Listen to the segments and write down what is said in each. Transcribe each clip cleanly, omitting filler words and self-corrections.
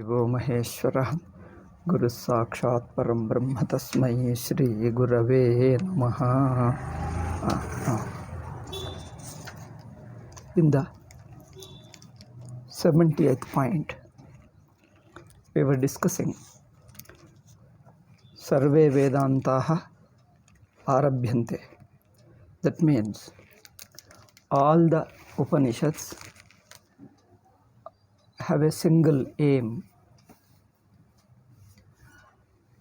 गुरुर्देवो महेश्वरः गुरुः साक्षात् परं ब्रह्म तस्मै श्री गुरवे नमः. In the 70th point, we were discussing Sarve Vedantaha Arabhyante. That means all the Upanishads have a single aim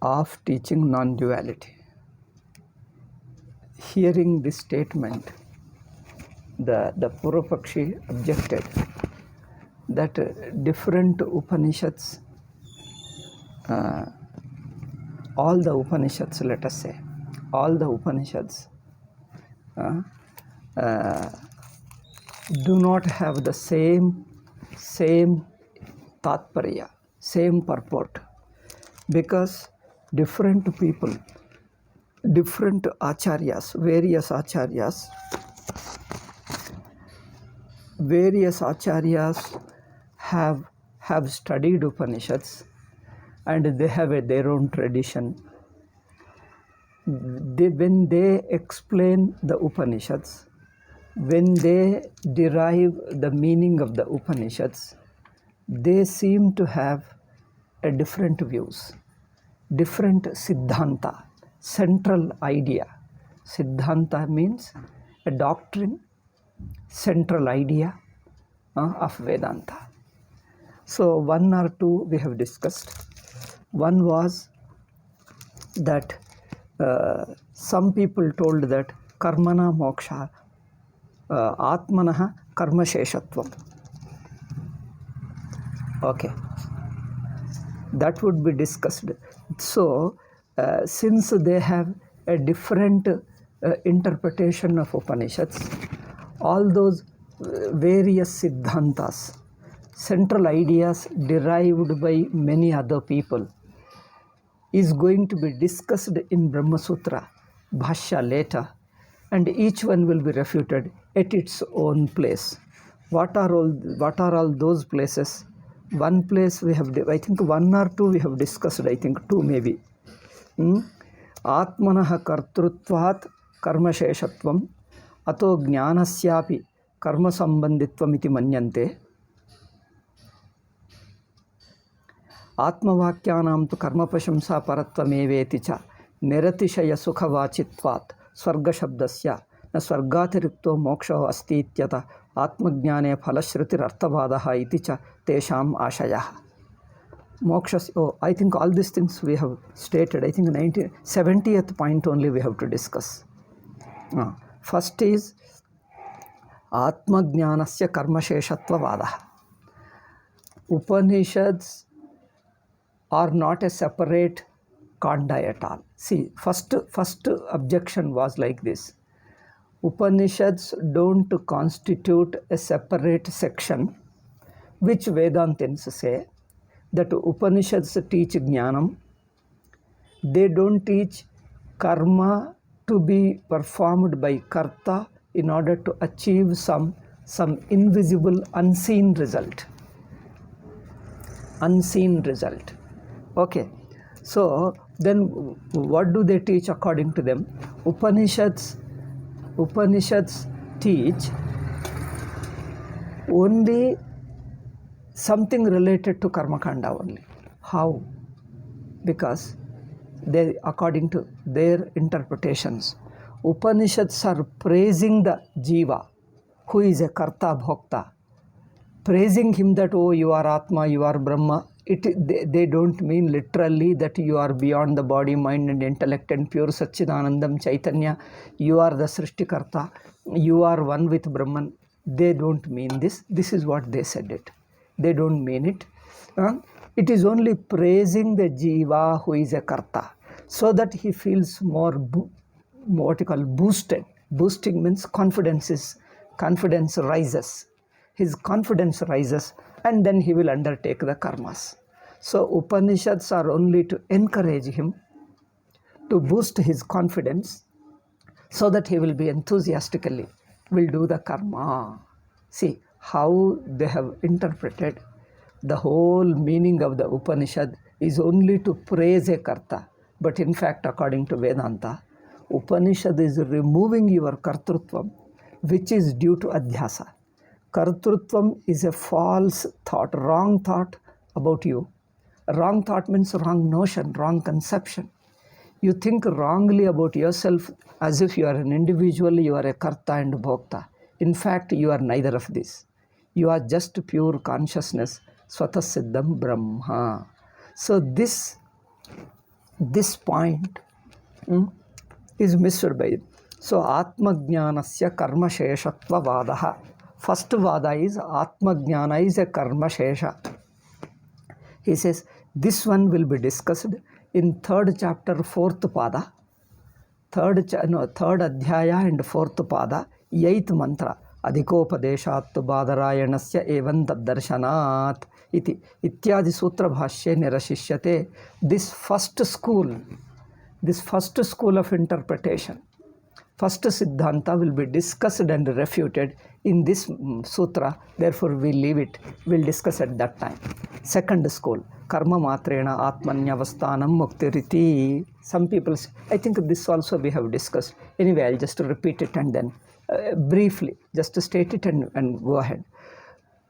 of teaching non-duality. Hearing this statement, the Purvapakshi objected that different Upanishads, all the Upanishads, let us say, all the Upanishads do not have the same tatparya, same purport, because different people, different acharyas, various acharyas have studied Upanishads and they have their own tradition. When they explain the Upanishads, when they derive the meaning of the Upanishads, they seem to have a different views, different siddhanta, central idea. Siddhanta means a doctrine, central idea of Vedanta. So one or two we have discussed. One was that some people told that karmana moksha, atmanaha karma sheshatvam. Okay, that would be discussed. So since they have a different interpretation of Upanishads, all those various siddhantas, central ideas derived by many other people, is going to be discussed in Brahma Sutra, Bhashya later, and each one will be refuted at its own place. What are all those places? One place we have, I think one or two we have discussed, I think two maybe. Atmanaha kartrutvat karma sheshatvam ato jnanasyapi karma sambanditvam iti manyante. Atmavakyanam tu karma pashamsa parattvameveti cha niratishaya sukhavachitvat swarga shabdasya na swargatirikto moksha asti ityata atmajnane phalashrutir arthavadaha iti cha tesham ashayah. Moksha, I think all these things we have stated. I think 70th point only we have to discuss. First is Atmajnanasya karma sheshatva vadaha. Upanishads are not a separate kanda at all. See, first objection was like this. Upanishads don't constitute a separate section, which Vedantins say that Upanishads teach jnanam. They don't teach karma to be performed by karta in order to achieve some invisible unseen result. Okay, so then what do they teach according to them? Upanishads teach only something related to karma kanda only. How? Because they, according to their interpretations, Upanishads are praising the jiva, who is a karta bhokta, praising him that, oh, you are Atma, you are Brahma. They don't mean literally that you are beyond the body, mind and intellect and pure Satchidanandam Chaitanya, you are the Srishtikarta, you are one with Brahman. They don't mean this. This is what they said it. They don't mean it. It is only praising the jiva who is a karta, so that he feels more, what you call, boosted. Boosting means confidence rises. His confidence rises, and then he will undertake the karmas. So Upanishads are only to encourage him, to boost his confidence, so that he will be enthusiastically will do the karma. See how they have interpreted The whole meaning of the Upanishad is only to praise a karta. But in fact, according to Vedanta, Upanishad is removing your kartrutvam, which is due to Adhyasa. Kartrutvam is a false thought, wrong thought about you. Wrong thought means wrong notion, wrong conception. You think wrongly about yourself as if you are an individual, you are a karta and bhokta. In fact, you are neither of this. You are just pure consciousness, swata siddham brahma. So this point is missed by it. So Atma Jnanasya Karma Sheshatva Vadaha. First Vada is Atma Jnana is a Karma Shesha. He says this one will be discussed in 3rd chapter, 4th Pada, 3rd Adhyaya and 4th Pada, 8th mantra. Adhikopadeshat Badarayanasya evan taddarshanat iti ityadi sutra bhashya nirashishyate. This first school of interpretation, first Siddhanta will be discussed and refuted in this sutra. Therefore, we leave it. We'll discuss at that time. Second school, Karma Matrena Atmanyavasthanam Muktiriti. Some people, I think this also we have discussed. Anyway, I'll just repeat it and then briefly, just to state it and go ahead.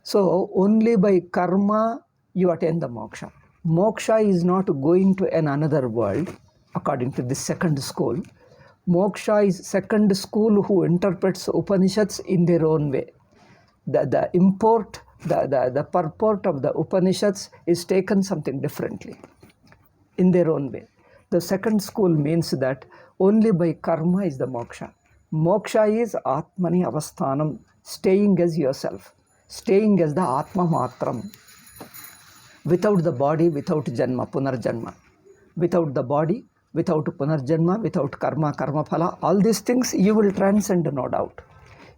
So, only by karma you attain the moksha. Moksha is not going to another world, according to this second school. Moksha is second school who interprets Upanishads in their own way. The import, the purport of the Upanishads is taken something differently in their own way. The second school means that only by karma is the moksha. Moksha is Atmani Avasthanam, staying as yourself, staying as the Atma Matram, without the body, without Janma, Punarjanma, without the body, without Punarjanma, without Karma, Karma Phala, all these things you will transcend, no doubt.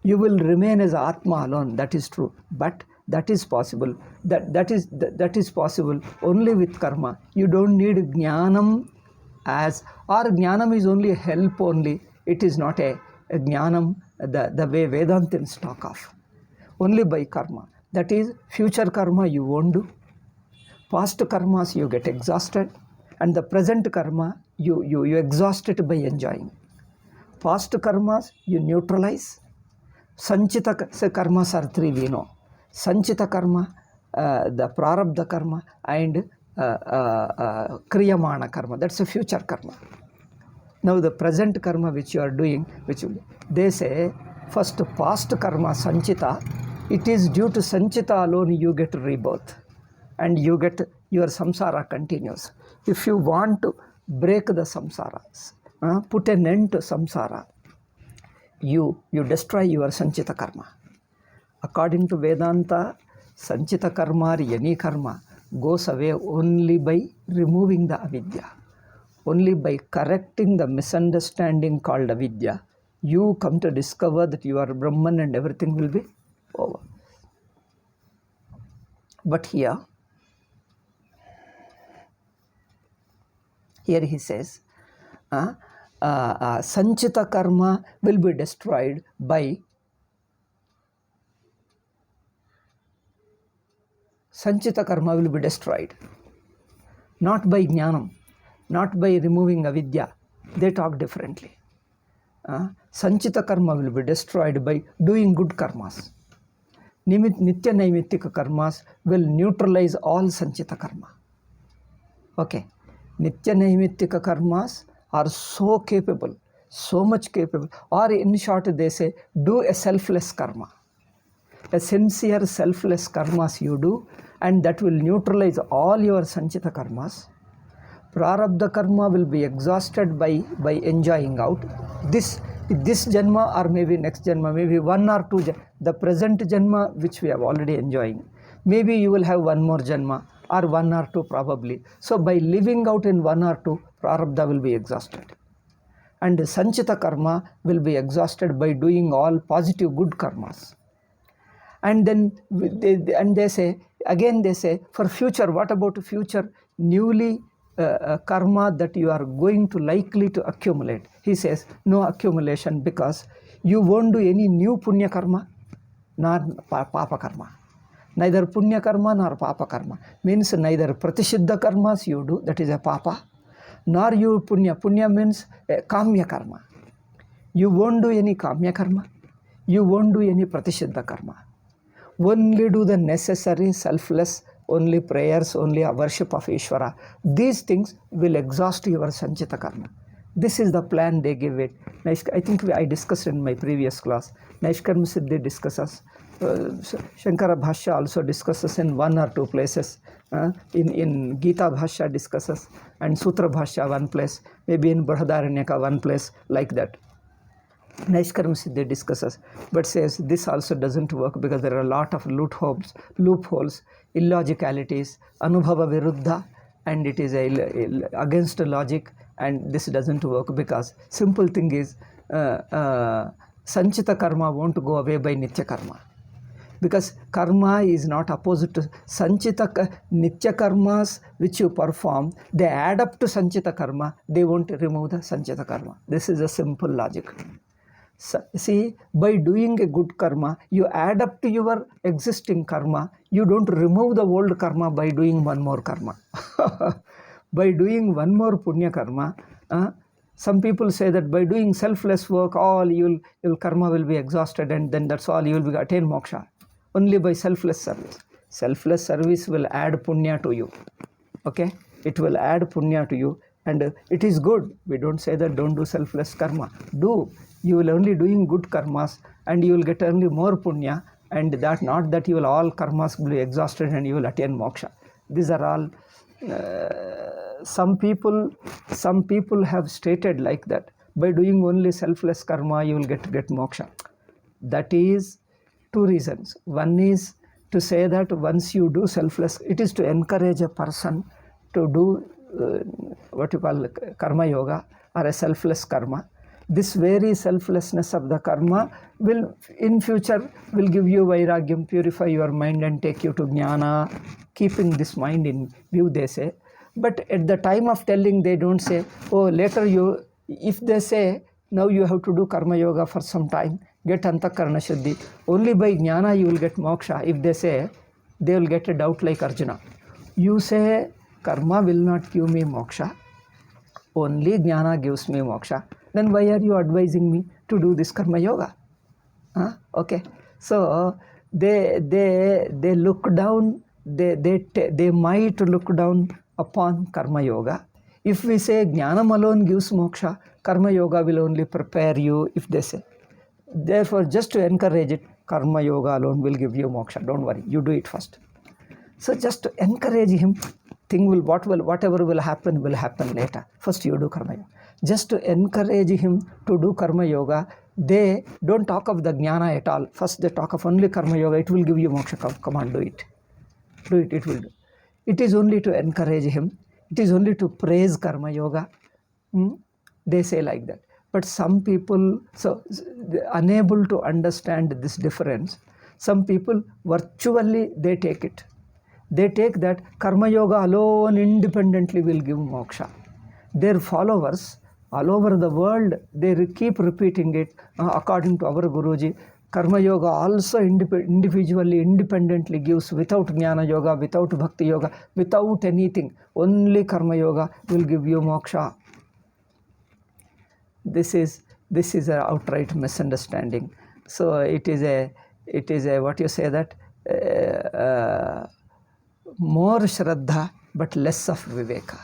You will remain as Atma alone, that is true. But that is possible. That is possible only with karma. You don't need Jnanam as, or Jnanam is only a help only. It is not a Jnanam the way Vedantins talk of. Only by karma. That is, future karma you won't do. Past karmas you get exhausted. And the present karma you exhaust it by enjoying. Past karmas you neutralize. Sanchita karmas are three we know. Sanchita karma, the prarabdha karma, and kriyamana karma. That's a future karma. Now the present karma which you are doing, they say first past karma sanchita, it is due to sanchita alone you get rebirth and you get your samsara continues. If you want to break the samsaras, put an end to samsara, you destroy your sanchita karma. According to Vedanta, sanchita karma or any karma goes away only by removing the avidya. Only by correcting the misunderstanding called avidya, you come to discover that you are Brahman and everything will be over. But here he says, sanchita karma will be destroyed by not by jnanam, not by removing avidya. They talk differently. Sanchita karma will be destroyed by doing good karmas. Nitya naimittika karmas will neutralize all sanchita karma. Okay. Nitya naimittika karmas are so capable, so much capable. Or in short, they say, do a selfless karma. A sincere selfless karmas you do, and that will neutralize all your sanchita karmas. Prarabdha karma will be exhausted by enjoying out. This janma or maybe next janma, maybe 1 or 2 the present janma which we are already enjoying. Maybe you will have 1 more janma or 1 or 2 probably. So by living out in 1 or 2, prarabdha will be exhausted. And sanchita karma will be exhausted by doing all positive good karmas. And then they say, for future, what about future newly karma that you are going to likely to accumulate? He says, no accumulation, because you won't do any new punya karma, nor papa karma. Neither punya karma nor papa karma. Means neither pratisiddha karmas you do, that is a papa, nor you punya. Punya means kamya karma. You won't do any kamya karma. You won't do any pratisiddha karma. Only do the necessary, selfless, only prayers, only a worship of Ishvara. These things will exhaust your sanchita karma. This is the plan they give it. I think I discussed in my previous class. Naishkarma Siddhi discusses. Shankara Bhashya also discusses in one or two places. In Gita Bhashya discusses, and Sutra Bhashya one place, maybe in Brihadaranyaka one place, like that. Naishkarma Siddhi discusses, but says this also doesn't work because there are a lot of loopholes, illogicalities, anubhava viruddha, and it is against logic, and this doesn't work because simple thing is sanchita karma won't go away by nitya karma. Because karma is not opposite to sanchita. Nitya karmas which you perform, they add up to sanchita karma, they won't remove the sanchita karma. This is a simple logic. So, see, by doing a good karma, you add up to your existing karma. You don't remove the old karma by doing one more karma. By doing one more punya karma, some people say that by doing selfless work, all your karma will be exhausted, and then that's all you will attain moksha. Only by selfless service. Selfless service will add punya to you. Okay? It will add punya to you, and it is good. We don't say that don't do selfless karma. Do. You will only doing good karmas, and you will get only more punya, and that not that you will all karmas will be exhausted and you will attain moksha. These are all some people have stated like that. By doing only selfless karma, you will get moksha. That is two reasons. One is to say that once you do selfless, it is to encourage a person to do what you call karma yoga or a selfless karma. This very selflessness of the karma will in future will give you vairagyam, purify your mind and take you to jnana, keeping this mind in view, they say. But at the time of telling, they don't say, oh, later you, if they say, now you have to do karma yoga for some time, get antakarana shuddhi, only by jnana you will get moksha. If they say, they will get a doubt like Arjuna. You say, karma will not give me moksha, only jnana gives me moksha. Then why are you advising me to do this karma yoga? Okay. So they look down, they might look down upon karma yoga. If we say jnanam alone gives moksha, karma yoga will only prepare you, if they say. Therefore, just to encourage it, karma yoga alone will give you moksha. Don't worry, you do it first. So just to encourage him, whatever will happen later. First you do karma yoga. Just to encourage him to do karma yoga, they don't talk of the jnana at all. First they talk of only karma yoga. It will give you moksha. Come on, do it. Do it, it will do. It is only to encourage him. It is only to praise karma yoga. They say like that. But some people, so unable to understand this difference, some people virtually they take it. They take that karma yoga alone independently will give moksha. Their followers all over the world, they keep repeating it according to our Guruji. Karma yoga also individually, independently gives, without jnana yoga, without bhakti yoga, without anything. Only karma yoga will give you moksha. This is an outright misunderstanding. So it is a what you say that more shraddha but less of viveka.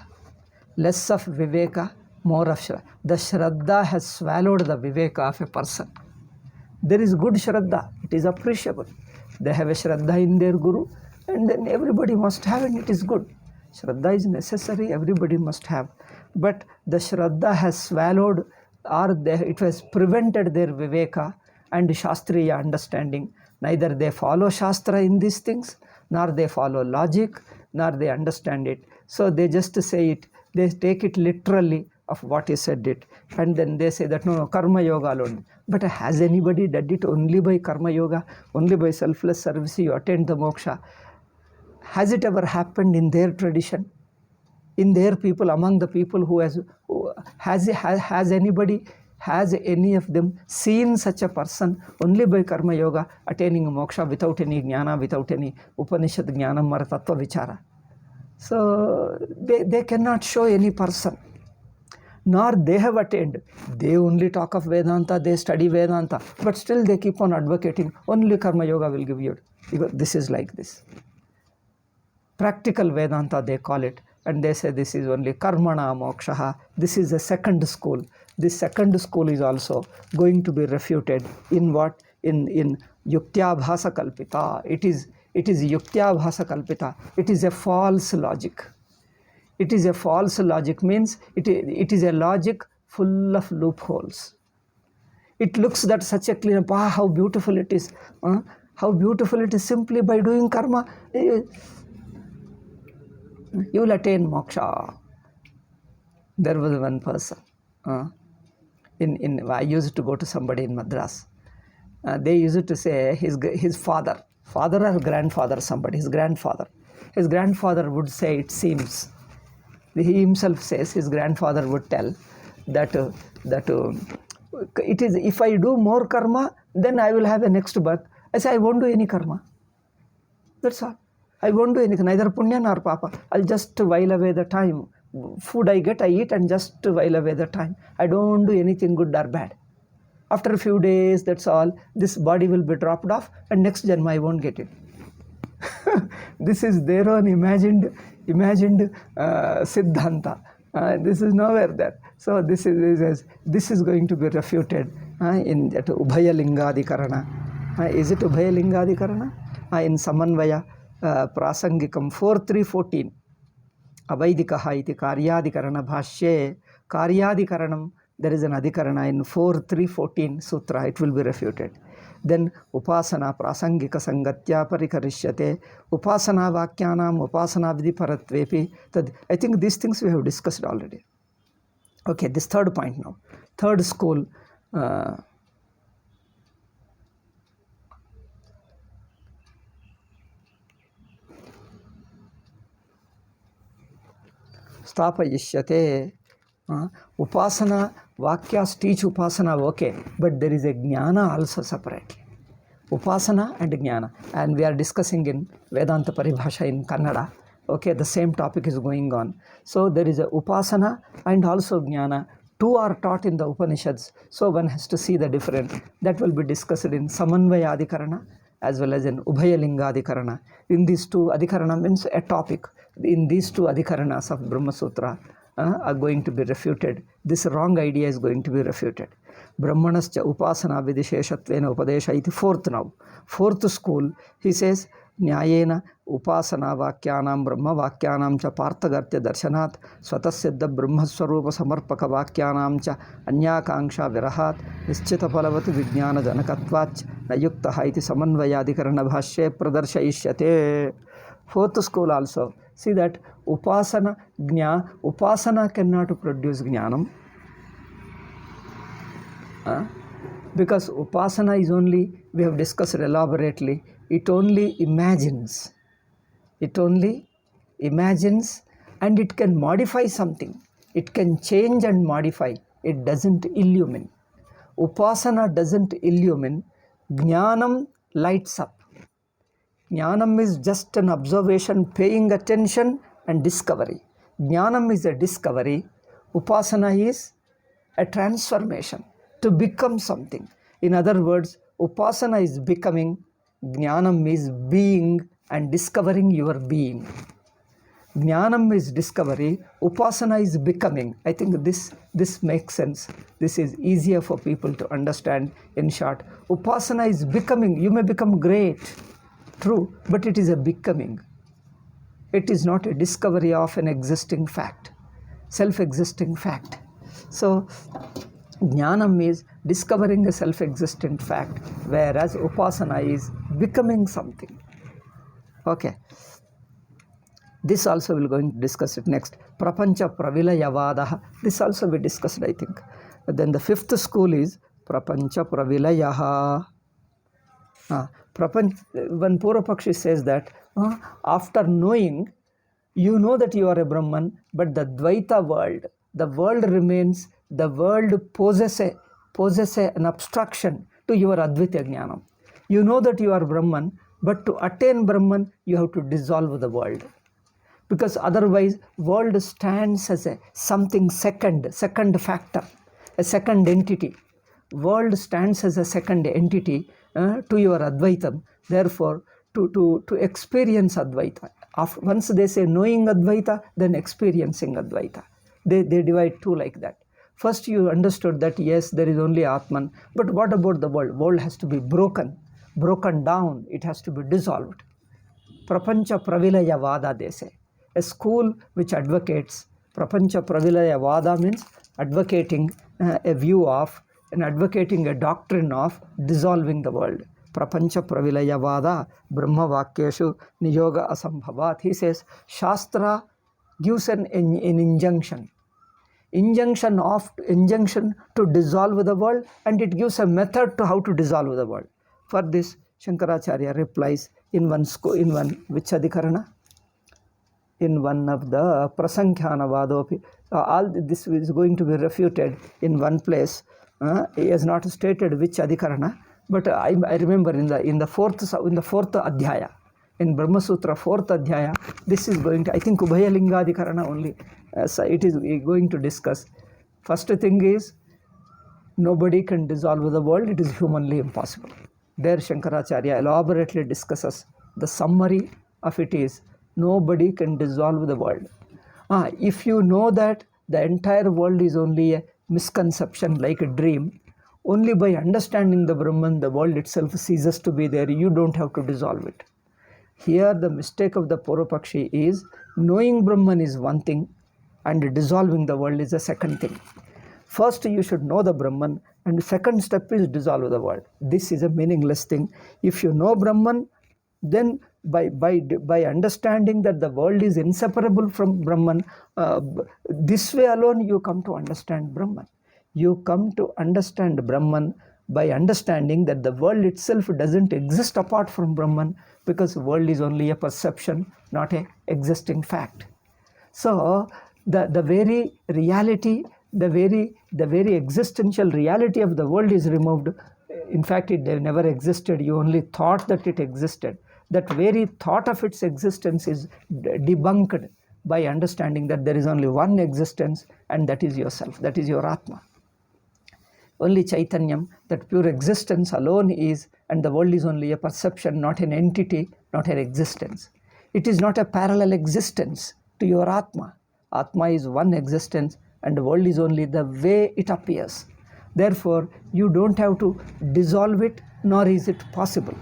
Less of viveka, more of shraddha. The shraddha has swallowed the viveka of a person. There is good shraddha, it is appreciable. They have a shraddha in their guru, and then everybody must have, and it is good. Shraddha is necessary, everybody must have. But the shraddha has swallowed, or it has prevented their viveka and shastriya understanding. Neither they follow shastra in these things, nor they follow logic, nor they understand it. So they just say it, they take it literally of what is said it, and then they say that no, karma yoga alone. But has anybody done it only by karma yoga, only by selfless service you attain the moksha? Has it ever happened in their tradition, in their people, among the people has anybody Has any of them seen such a person only by karma yoga attaining moksha without any jnana, without any Upanishad jnanam or tattva vichara? So they cannot show any person, nor they have attained. They only talk of Vedanta, they study Vedanta, but still they keep on advocating only karma yoga will give you. This is like this. Practical Vedanta they call it, and they say this is only karmana moksha. This is the second school. This second school is also going to be refuted in what? In yuktya bhasa kalpita. It is yuktya bhasa kalpita. It is a false logic. It is a false logic, means it is a logic full of loopholes. It looks that such a clean, how beautiful it is. How beautiful it is, simply by doing karma. You will attain moksha. There was one person. I used to go to somebody in Madras. They used to say his father or grandfather, somebody, his grandfather would say, it seems. He himself says his grandfather would tell that it is, if I do more karma, then I will have a next birth. I say, I won't do any karma. That's all. I won't do anything, neither punya nor papa. I'll just while away the time. Food I get, I eat, and just while away the time. I don't do anything good or bad. After a few days, that's all. This body will be dropped off, and next janma I won't get it. This is their own imagined siddhanta. This is nowhere there. So this is going to be refuted in that Ubhaya Lingadhikarana. Is it Ubhaya Lingadhikarana? In Samanvaya Prasangikam 4.3.14. Avaidikaha iti Karyadhikarana Bhashye. Karyadhikaranam, there is an adhikarana in 4.3.14 sutra. It will be refuted. Then upasana prasangika sangatya parikarishyate. Upasana vakkyanam upasana vidiparatvepi. I think these things we have discussed already. Okay, this third point now. Third school. Stapayishyate. Upasana, Vakyas teach Upasana, okay, but there is a Jnana also separately. Upasana and Jnana. And we are discussing in Vedanta Paribhasha in Kannada. Okay, the same topic is going on. So there is a Upasana and also Jnana. Two are taught in the Upanishads. So one has to see the difference. That will be discussed in Samanvaya Adhikarana as well as in Ubhaya Linga Adhikarana. In these two, Adhikarana means a topic. In these two Adhikaranas of Brahma Sutra, are going to be refuted. This wrong idea is going to be refuted. Brahmanascha upasana vidisheshatvena upadesha iti fourth now. Fourth school, he says, Nyayena upasana vakkyanam brahma vakkyanam cha parthagartya darshanat swatassiddha brahmaswarupa samarpaka vakkyanam cha anyakanksha virahat nischita palavati vijnana janakatvach nayuktaha iti samanvayadhikarana bhashye pradarshayishyate. Fourth school also. See that upasana cannot produce jnanam. Because upasana is only, we have discussed elaborately, it only imagines. It only imagines, and it can modify something. It can change and modify. It doesn't illumine. Upasana doesn't illumine. Jnanam lights up. Jnanam is just an observation, paying attention and discovery. Jnanam is a discovery. Upasana is a transformation, to become something. In other words, Upasana is becoming, Jnanam is being and discovering your being. Jnanam is discovery, Upasana is becoming. I think this makes sense. This is easier for people to understand. In short, Upasana is becoming. You may become great. True, but it is a becoming. It is not a discovery of an existing fact, self-existing fact. So, Jnanam is discovering a self-existent fact, whereas Upasana is becoming something. Okay. This also we will going to discuss it next. Prapancha Pravilayavadaha. This also we discussed, I think. Then the fifth school is Prapancha Pravilayaha. When Purvapakshi says that after knowing, you know that you are a Brahman, but the Dvaita world, the world remains, the world poses a poses an obstruction to your Advaita Jnanam. You know that you are Brahman, but to attain Brahman, you have to dissolve the world. Because otherwise, world stands as a something second factor, a second entity. World stands as a second entity to your Advaitam. Therefore, to experience Advaita. Once they say knowing Advaita, then experiencing Advaita. They divide two like that. First, you understood that yes, there is only Atman, but what about the world? World has to be broken down. It has to be dissolved. Prapancha Pravilaya Vada, they say. A school which advocates Prapancha Pravilaya Vada means advocating a view of and advocating a doctrine of dissolving the world. Prapancha Pravilaya Vada Brahma Vakyeshu Niyoga Asambhavat. He says Shastra gives an injunction. Injunction to dissolve the world, and it gives a method to how to dissolve the world. For this, Shankaracharya replies in one which Adhikarana? In one of the Prasankhana Vadopi. All this is going to be refuted in one place. He has not stated which Adhikarana, but I remember in the fourth Adhyaya, in Brahma Sutra 4th Adhyaya, this is going to, I think Ubhaya Lingadhikarana only, so it is going to discuss. First thing is, nobody can dissolve the world, it is humanly impossible. There Shankaracharya elaborately discusses the summary of it is, nobody can dissolve the world. If you know that the entire world is only a misconception, like a dream, only by understanding the Brahman, the world itself ceases to be there. You don't have to dissolve it. Here the mistake of the Purvapakshi is, knowing Brahman is one thing and dissolving the world is a second thing. First you should know the Brahman, and the second step is dissolve the world. This is a meaningless thing. If you know Brahman, then by understanding that the world is inseparable from Brahman, this way alone you come to understand Brahman. You come to understand Brahman by understanding that the world itself doesn't exist apart from Brahman, because the world is only a perception, not an existing fact. So the very reality, the very existential reality of the world is removed. In fact, it never existed. You only thought that it existed. That very thought of its existence is debunked by understanding that there is only one existence, and that is yourself, that is your Atma. Only Chaitanyam, that pure existence alone is, and the world is only a perception, not an entity, not an existence. It is not a parallel existence to your Atma. Atma is one existence, and the world is only the way it appears. Therefore, you don't have to dissolve it, nor is it possible.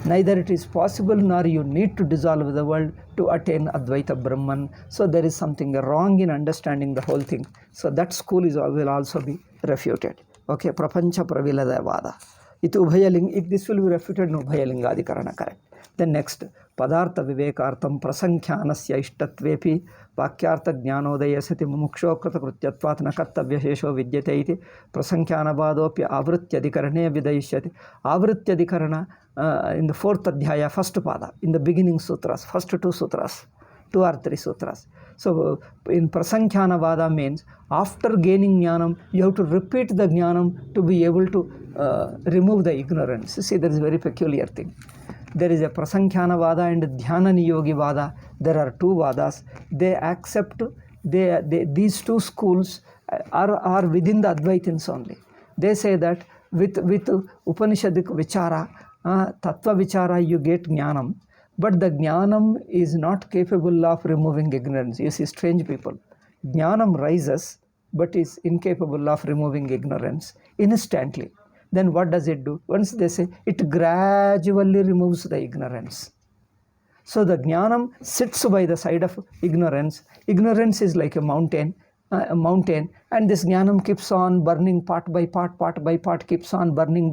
Neither it is possible, nor you need to dissolve the world to attain Advaita Brahman. So there is something wrong in understanding the whole thing. So that school will also be refuted. Okay, Prapancha Pravilada Vada. If this will be refuted in Ubhayalingadhikarana, correct. Then next, Padartha Vivekartam Prasankhyanasya Ishtatvepi Vakyartha Jnanodaya Sati Mumukshokrata Krutyatvat Nakartavya Shesho Vidyate iti Prasankhyanavadopya Avrityadhikarane Vidayishyati. Avrityadhikarana in the 4th Adhyaya, first Pada, in the beginning sutras, first 2 sutras, 2 or 3 sutras. So in Prasankhyanavada means after gaining Jnanam, you have to repeat the Jnanam to be able to remove the ignorance. See, there is a very peculiar thing. There is a Prasankhyanavada and Dhyana Niyogi Vada. There are 2 Vadas. They accept, these 2 schools are within the Advaitins only. They say that with Upanishadic Vichara, Tattva Vichara, you get Jnanam. But the Jnanam is not capable of removing ignorance. You see, strange people. Jnanam rises, but is incapable of removing ignorance instantly. Then what does it do? Once they say, it gradually removes the ignorance. So the Jnanam sits by the side of ignorance. Ignorance is like a mountain, and this Jnanam keeps on burning part by part, keeps on burning.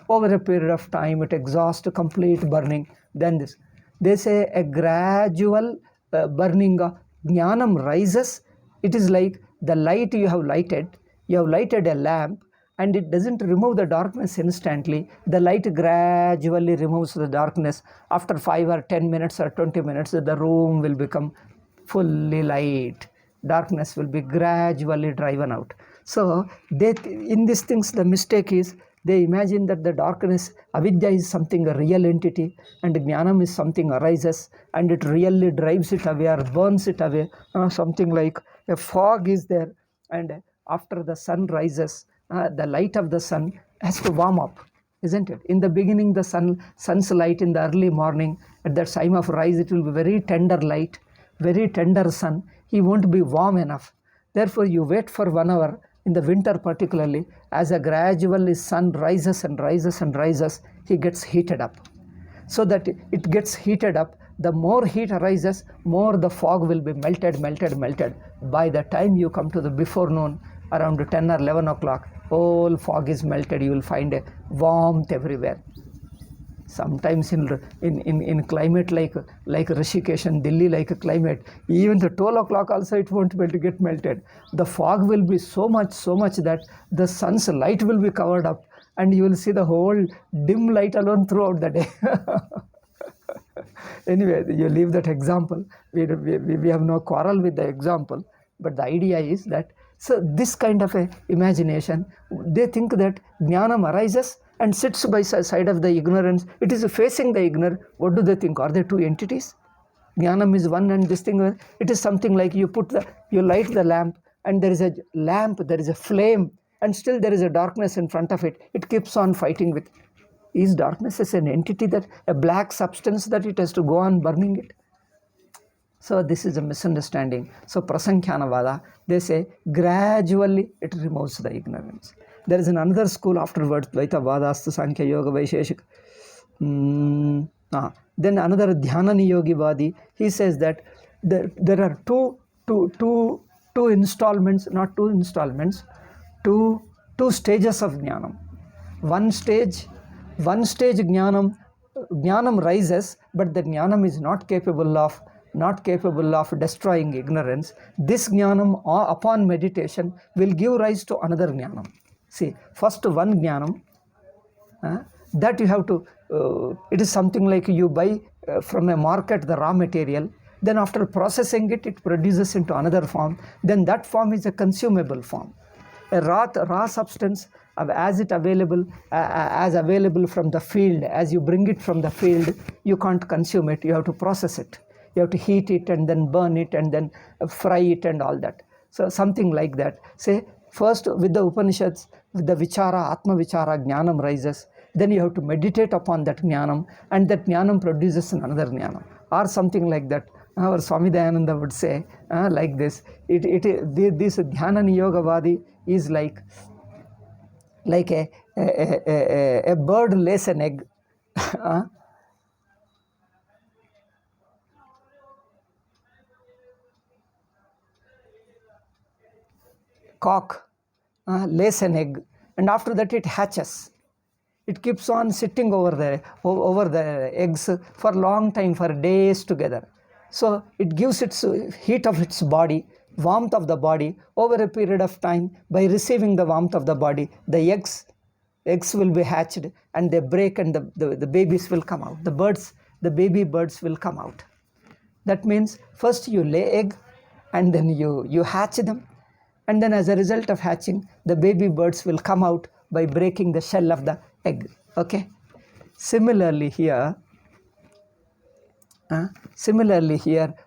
Over a period of time, it exhausts complete burning. Then this, they say a gradual burning of Jnanam rises. It is like the light you have lighted a lamp, and it doesn't remove the darkness instantly. The light gradually removes the darkness. After 5 or 10 minutes or 20 minutes, the room will become fully light. Darkness will be gradually driven out. So in these things, the mistake is they imagine that the darkness, avidya is something, a real entity, and jnanam is something arises and it really drives it away or burns it away. Something like a fog is there, and after the sun rises, the light of the sun has to warm up, isn't it? In the beginning, the sun's light in the early morning, at that time of rise, it will be very tender light, very tender sun. He won't be warm enough. Therefore, you wait for 1 hour, in the winter particularly, as a gradually sun rises and rises and rises, he gets heated up. So that it gets heated up, the more heat arises, more the fog will be melted. By the time you come to the before noon, around 10 or 11 o'clock, whole fog is melted. You will find a warmth everywhere. Sometimes in climate like Rishikesh and Delhi, like a climate, even the 12 o'clock also it won't get melted. The fog will be so much that the sun's light will be covered up, and you will see the whole dim light alone throughout the day. Anyway, you leave that example. We have no quarrel with the example, but the idea is that, so this kind of a imagination, they think that jnanam arises and sits by side of the ignorance. It is facing the ignorant. What do they think? Are there two entities? Jnanam is one, and this thing, it is something like you light the lamp, and there is a lamp, there is a flame, and still there is a darkness in front of it. It keeps on fighting with. Is darkness as an entity, that a black substance that it has to go on burning it? So this is a misunderstanding. So Prasankhyanavada, they say gradually it removes the ignorance. There is another school afterwards, Dvaita Vadastu Sankhya Yoga Vaisheshik. Then another Dhyana Niyogi Vadi, he says that there are two installments, not two installments, two stages of jnanam. One stage jnanam rises, but the jnanam is not capable of destroying ignorance. This jnanam, upon meditation, will give rise to another jnanam. See, first one jnanam, that you have to, it is something like you buy from a market the raw material, then after processing it, it produces into another form, then that form is a consumable form. A raw substance, as available from the field, as you bring it from the field, you can't consume it, you have to process it. You have to heat it and then burn it and then fry it and all that. So something like that. Say, first with the Upanishads, with the vichara, atma vichara, jnanam rises. Then you have to meditate upon that jnanam, and that jnanam produces another jnanam. Or something like that. Our Swami Dayananda would say, like this. This Dhyana Niyogavadi is like a bird lays an egg. Cock lays an egg, and after that it hatches. It keeps on sitting over the eggs for a long time, for days together. So it gives its heat of its body, warmth of the body over a period of time. By receiving the warmth of the body, the eggs will be hatched, and they break, and the babies will come out. The baby birds will come out. That means first you lay egg, and then you hatch them, and then as a result of hatching, the baby birds will come out by breaking the shell of the egg. Okay. Similarly here,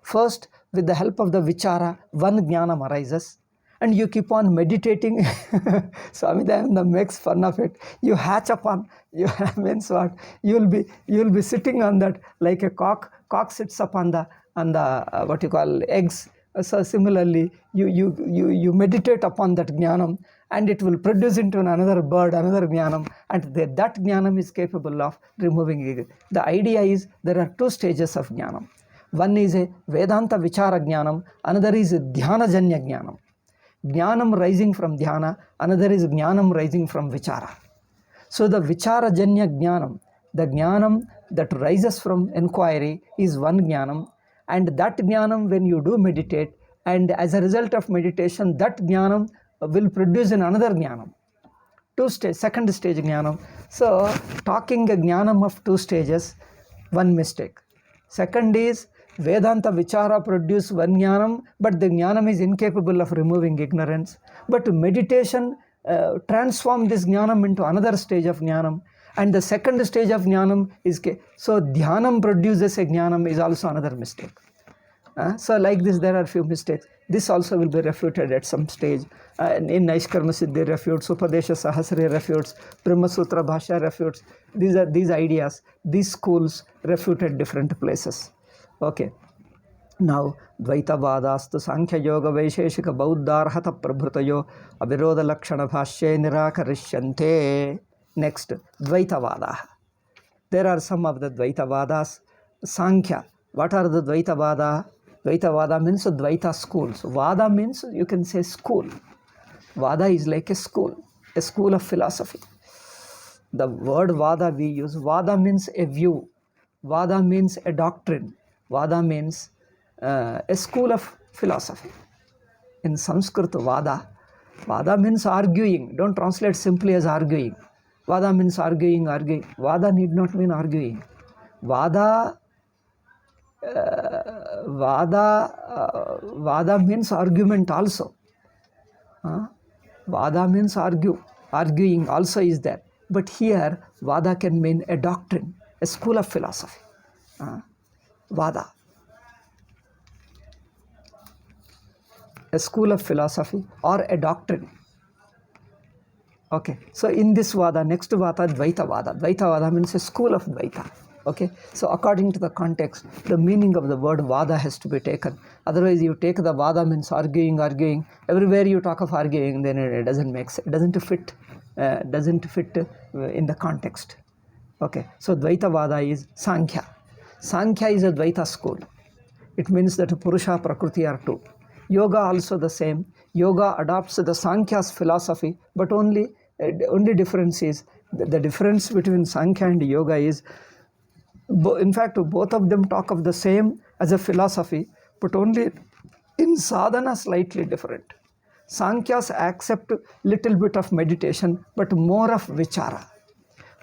first with the help of the vichara, one jnanam arises, and you keep on meditating. Swami Dayananda makes fun of it. You hatch upon, means what? You'll be sitting on that like a cock. Cock sits upon the what you call eggs. So similarly, you meditate upon that jnanam, and it will produce into another bird, another jnanam, and that jnanam is capable of removing it. The idea is there are two stages of jnanam. One is a Vedanta Vichara jnanam, another is Dhyana Janya jnanam. Jnanam rising from dhyana, another is jnanam rising from vichara. So the Vichara Janya jnanam, the jnanam that rises from inquiry, is one jnanam, and that jnanam, when you do meditate, and as a result of meditation, that jnanam will produce another jnanam. Second stage jnanam. So talking a jnanam of two stages, one mistake. Second is Vedanta Vichara produce one jnanam, but the jnanam is incapable of removing ignorance. But meditation transforms this jnanam into another stage of jnanam. And the second stage of jnanam is, so dhyanam produces a jnanam is also another mistake. So like this, there are few mistakes. This also will be refuted at some stage. In Naishkarma Siddhi refutes, Upadesha Sahasri refutes, Brahma Sutra Bhashya refutes. These ideas, these schools refute at different places. Okay. Now, Dvaita Vadastu Sankhya Yoga Vaisheshika Bauddharhata Prabhutayo Aviroda Lakshana Bhashya Nirakarishyante. Next, Dvaita Vada. There are some of the Dvaita Vadas. Sankhya. What are the Dvaita Vada? Dvaita Vada means Dvaita schools. Vada means, you can say, school. Vada is like a school of philosophy. The word Vada we use. Vada means a view. Vada means a doctrine. Vada means a school of philosophy. In Sanskrit, Vada means arguing. Don't translate simply as arguing. Vada means arguing. Vada need not mean arguing. Vada means argument also. Vada means arguing also is there. But here, Vada can mean a doctrine, a school of philosophy. Vada. A school of philosophy or a doctrine. Okay, so in this Vada, next Vada, Dvaita Vada. Dvaita Vada means a school of Dvaita. Okay, so according to the context, the meaning of the word Vada has to be taken. Otherwise, you take the Vada means arguing. Everywhere you talk of arguing, then it doesn't make sense. It doesn't fit in the context. Okay, so Dvaita Vada is Sankhya. Sankhya is a Dvaita school. It means that Purusha, Prakriti are two. Yoga also the same. Yoga adopts the Sankhya's philosophy, but only difference is, the difference between Sankhya and Yoga is, in fact, both of them talk of the same as a philosophy, but only in sadhana slightly different. Sankhya's accept little bit of meditation, but more of vichara,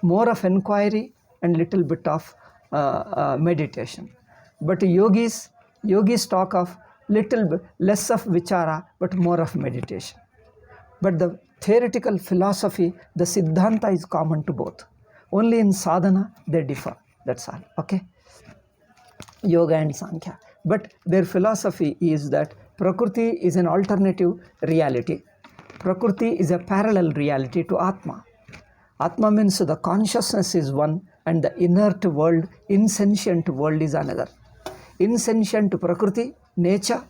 more of inquiry and little bit of meditation. But yogis talk of little bit less of vichara, but more of meditation. But the theoretical philosophy, the siddhanta is common to both. Only in sadhana they differ. That's all. Okay. Yoga and Sankhya. But their philosophy is that Prakriti is an alternative reality. Prakriti is a parallel reality to Atma. Atma means the consciousness is one and the inert world, insentient world is another. Insentient Prakriti, nature,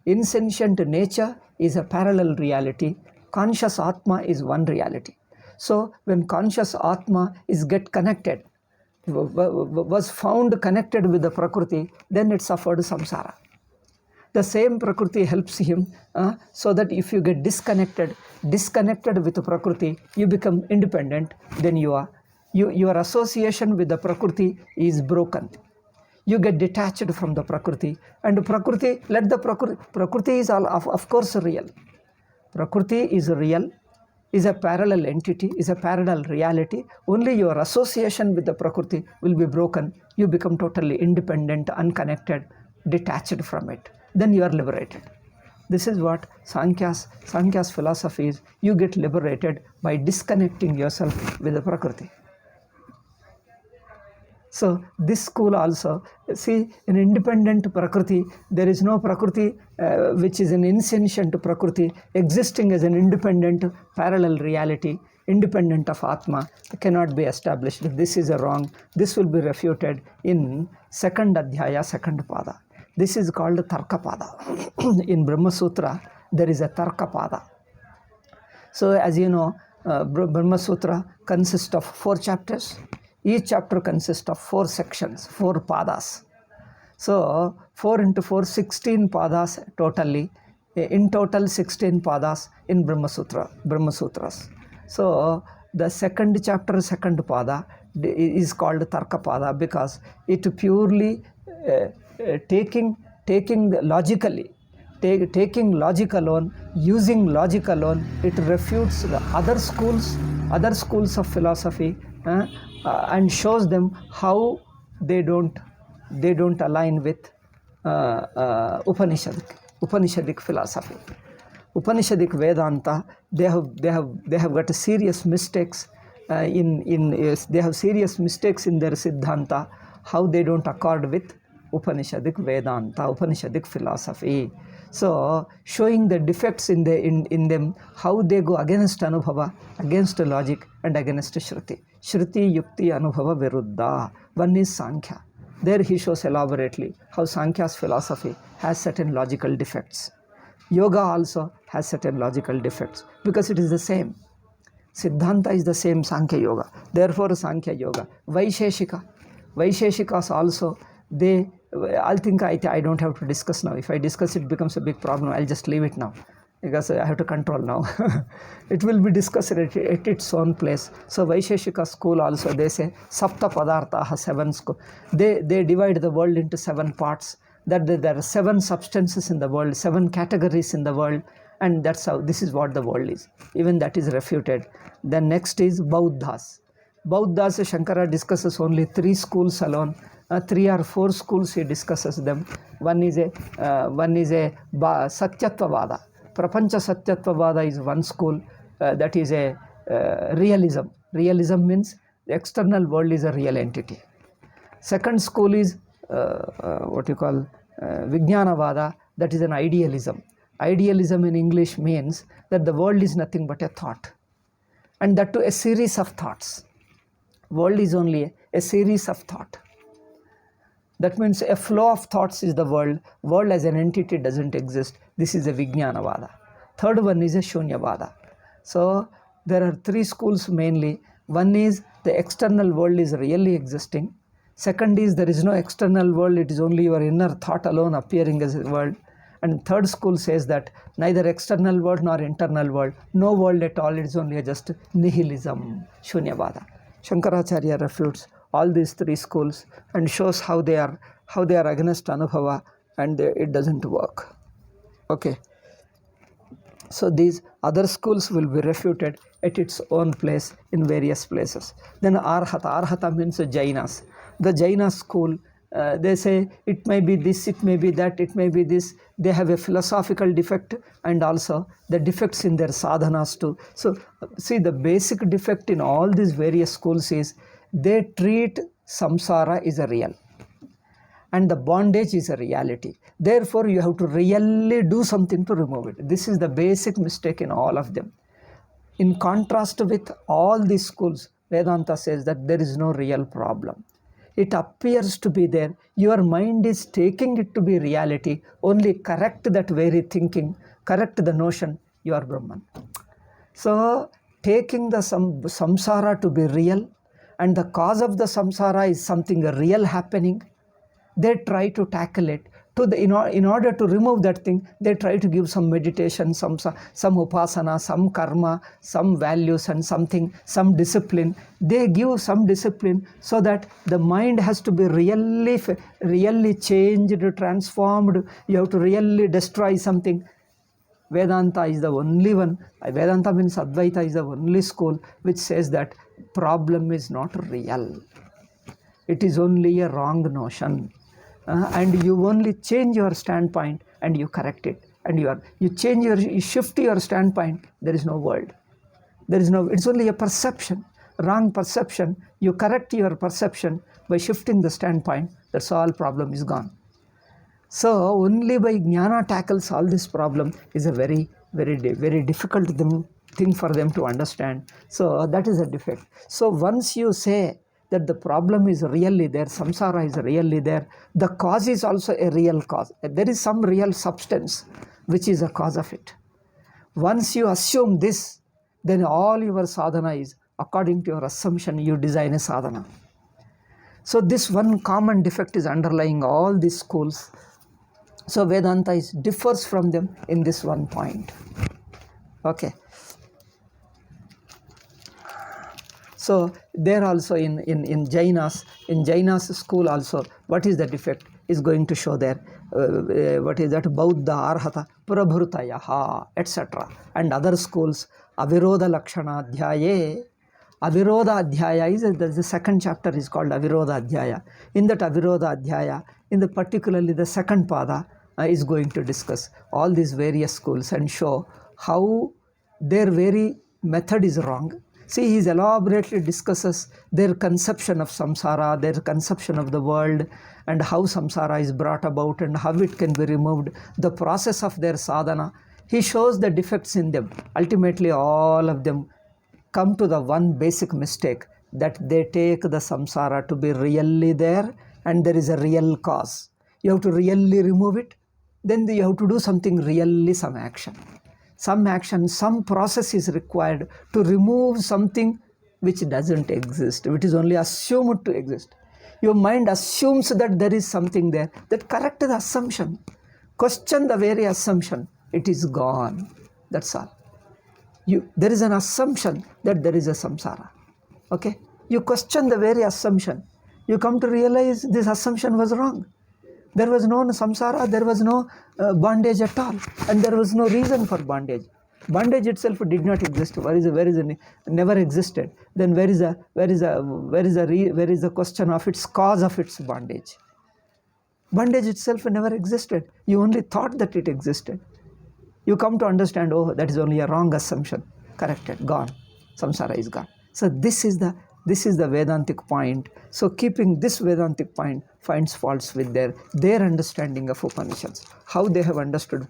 insentient nature is a parallel reality. Conscious Atma is one reality. So when conscious Atma is was found connected with the Prakriti, then it suffered samsara. The same Prakriti helps him so that if you get disconnected with the Prakriti, you become independent, then your association with the Prakriti is broken. You get detached from the Prakriti, and Prakriti is of course real. Prakriti is real, is a parallel entity, is a parallel reality. Only your association with the Prakriti will be broken. You become totally independent, unconnected, detached from it. Then you are liberated. This is what Sankhya's philosophy is. You get liberated by disconnecting yourself with the Prakriti. So this school also, see, in independent Prakriti, there is no Prakriti which is an insentient Prakriti existing as an independent parallel reality, independent of Atma, cannot be established. This is a wrong. This will be refuted in second Adhyaya, second Pada. This is called Tarka Pada. In Brahma Sutra, there is a Tarka Pada. So as you know, Brahma Sutra consists of 4 chapters. Each chapter consists of 4 sections, 4 padas. So 4 into 4, 16 padas totally. In total, 16 padas in Brahma Sutras. So the second chapter, second pada is called Tarka Pada because it purely taking logically, taking logic alone, using logic alone, it refutes the other schools of philosophy and shows them how they don't align with Upanishadic philosophy. Upanishadic Vedanta, they have got serious mistakes they have serious mistakes in their Siddhanta, how they don't accord with Upanishadic Vedanta, Upanishadic philosophy. So showing the defects in them, how they go against Anubhava, against logic, and against Shruti. Shruti, Yukti, Anubhava, Viruddha. One is Sankhya. There he shows elaborately how Sankhya's philosophy has certain logical defects. Yoga also has certain logical defects because it is the same. Siddhanta is the same Sankhya Yoga. Therefore, Sankhya Yoga. Vaisheshikas also, I don't have to discuss now. If I discuss it becomes a big problem. I'll just leave it now because I have to control now. It will be discussed at its own place. So Vaisheshika school also, they say Sapta Padartha, 7 school. They divide the world into 7 parts. That there are 7 substances in the world, 7 categories in the world, and that's how, this is what the world is. Even that is refuted. Then next is Bauddhas. Bauddhas, Shankara discusses only 3 schools alone. 3 or 4 schools he discusses them. One is a Satyatvavada. Prapancha Satyatvavada is one school. That is a realism. Realism means the external world is a real entity. Second school is Vijnanavada, that is an idealism. Idealism in English means that the world is nothing but a thought, and that too a series of thoughts. World is only a series of thought. That means a flow of thoughts is the world. World as an entity doesn't exist. This is a Vijnanavada. Third one is a Shunyavada. So there are 3 schools mainly. One is the external world is really existing. Second is there is no external world, it is only your inner thought alone appearing as a world. And third school says that neither external world nor internal world, no world at all, it is only just nihilism, Shunyavada. Shankaracharya refutes all these 3 schools and shows how they are against Anubhava, and it doesn't work. Okay. So these other schools will be refuted at its own place in various places. Then Arhata. Arhata means Jainas. The Jaina school, they say it may be this, it may be that, it may be this. They have a philosophical defect and also the defects in their sadhanas too. So see, the basic defect in all these various schools is they treat samsara is a real and the bondage is a reality. Therefore, you have to really do something to remove it. This is the basic mistake in all of them. In contrast with all these schools, Vedanta says that there is no real problem. It appears to be there. Your mind is taking it to be reality. Only correct that very thinking, correct the notion, you are Brahman. So, taking the samsara to be real, and the cause of the samsara is something real happening, they try to tackle it. In order to remove that thing, they try to give some meditation, some upasana, some karma, some values and something, some discipline. They give some discipline so that the mind has to be really changed, transformed. You have to really destroy something. Vedanta is the only one. Vedanta means Advaita is the only school which says that problem is not real. It is only a wrong notion. And you only change your standpoint and you correct it, and you shift your standpoint. There is no world. It's only a perception, wrong perception. You correct your perception by shifting the standpoint. That's all, problem is gone. So only by jnana tackles all this problem is a very, very, very difficult thing for them to understand. So that is a defect. So once you say that the problem is really there, samsara is really there, the cause is also a real cause. There is some real substance which is a cause of it. Once you assume this, then all your sadhana is according to your assumption. You design a sadhana. So this one common defect is underlying all these schools. So Vedanta differs from them in this one point. Okay. So there also in Jainas school also, what is the defect is going to show there. What is that? Bauddha, Arhata, Prabhrutayaha, etc. And other schools, Avirodha Lakshana Adhyaye. Avirodha Adhyaya is the second chapter is called Avirodha Adhyaya. In that Avirodha Adhyaya, in the particularly the second pada is going to discuss all these various schools and show how their very method is wrong. See, he elaborately discusses their conception of samsara, their conception of the world, and how samsara is brought about and how it can be removed, the process of their sadhana. He shows the defects in them. Ultimately, all of them come to the one basic mistake, that they take the samsara to be really there and there is a real cause. You have to really remove it, then you have to do something really, some action. Some action, some process is required to remove something which doesn't exist, which is only assumed to exist. Your mind assumes that there is something there. That correct the assumption. Question the very assumption. It is gone. That's all. There is an assumption that there is a samsara. Okay? You question the very assumption. You come to realize this assumption was wrong. There was no samsara, there was no bondage at all, and there was no reason for bondage. Bondage itself did not exist. Never existed. Then where is the question of its cause of its bondage? Bondage itself never existed. You only thought that it existed. You come to understand, oh, that is only a wrong assumption. Corrected, gone. Samsara is gone. So this is the Vedantic point. So keeping this Vedantic point finds faults with their understanding of Upanishads. How they have understood.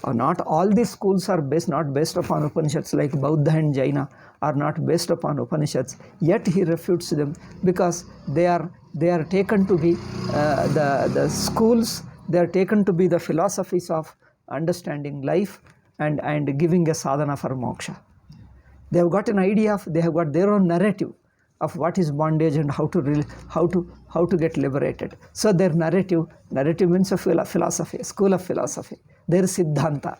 Not all these schools are not based upon Upanishads, like Buddha and Jaina are not based upon Upanishads. Yet he refutes them because they are taken to be the schools. They are taken to be the philosophies of understanding life and giving a sadhana for moksha. They have got an idea they have got their own narrative of what is bondage and how to get liberated. So their narrative means a philosophy, a school of philosophy. Their siddhanta.